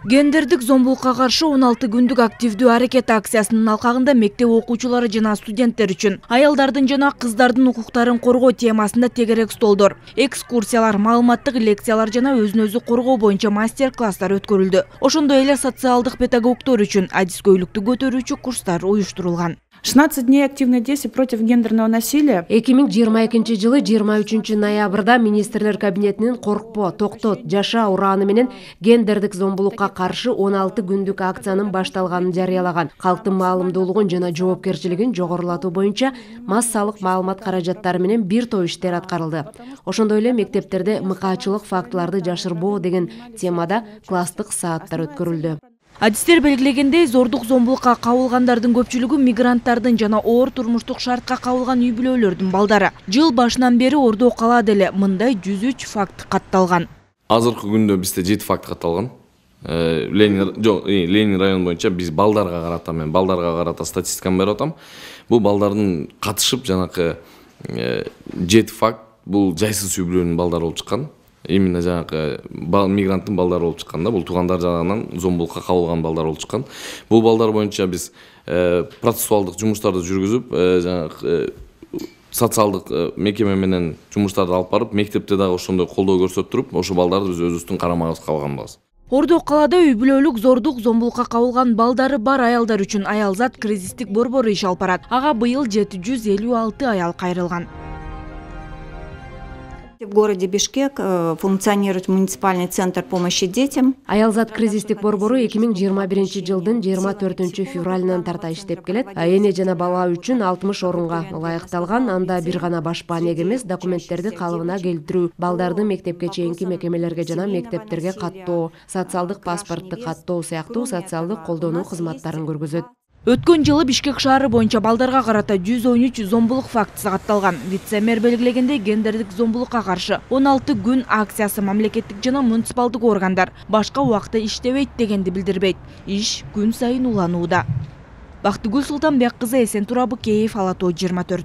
Гендердик зомбулукка каршы 16 күндүк активдүү аракет акциясынын алкагында мектеп окуучулары жана студенттер үчүн аялдардын жана кыздардын укуктарын коргоо темасында тегерек столдор, экскурсиялар, маалыматтык лекциялар жана өзүн өзү коргоо боюнча мастер-класстар өткөрүлдү. Ошондой эле социалдык педагогдор үчүн адискөйлүктү көтөрүүчү курстар уюштурулган. 16 дней активных действий против гендерного насилия. 2022 жылы 23 ноябрда министрлер кабинетинин коркпо, токтот, жаша ураны менен гендердик зомбулукка каршы 16 күндүк акциянын башталганын жарыялаган. Калктын маалымдуулугун жана жоопкерчилигин жогорулатуу боюнча массалык маалымат каражаттары менен бир топ иштер аткарылды. Ошондой эле мектептерде мыкаачылык фактыларды жашырбоо деген темада класстык сааттар өткөрүлдү. Адистер белгилегендей, зордук зомбулукка кабылгандардын көпчүлүгү мигранттардын жана оор турмуштук шартка кабылган үй бүлөлөрдүн балдары. Жыл башынан бери Ордо калаада эле мындай 103 факт катталган. Азыркы күндө бизде 7 факт катталган. Ленин району боюнча биз балдарга карата статистиканы берип атам. Бул балдардын катышып жанакы 7 факт бул жайсыз үй бүлөнүн балдары болуп чыккан. Именно жанакы мигранттын балдары болуп чыккан да, бул туугандар жагынан зомбулукка кабылган балдар болуп чыккан. Бул балдар боюнча биз процессуалдык жумуштарды жүргүзүп, жанакы социалдык мекеме менен жумуштарды алып барып, мектепте дагы ошондой колдоо көрсөттүрүп, ошо балдарды биз өзүбүздүн карамагыбызга алганбыз. Ордо калаада үй бүлөлүк зордук зомбулукка кабылган балдары бар аялдар үчүн аялзат кризистик борбору иш алып барат. Ага быйыл 756 аял кайрылган. В городе Бишкек функционирует муниципальный центр помощи детям. Аялзат кризистик борбору 2021 жылдын 24 февралынан тарта иштеп келет. Эне жана бала үчүн 60 орунга ылайыкталган. Анда бир гана башпа неге эмес, документтерди калыбына келтирүү, балдарды мектепке чейинки мекемелерге жана мектептерге каттоо, социалдык паспортты каттоо сыяктуу социалдык колдонуу кызматтарын көргөзөт. Өткөн жылы Бишкек шаары боюнча балдарга карата 113 зомбулук фактысы катталган. Вице-мэр белгилегендей, гендердик зомбулукка каршы 16 күн акциясы мамлекеттик жана муниципалдык органдар башка убакта иштебейт дегенди билдирбейт. Иш күн сайын уланууда. Бактыгүл Султанбек кызы, Эсен Турабы, Киев, Ала Тоо 24.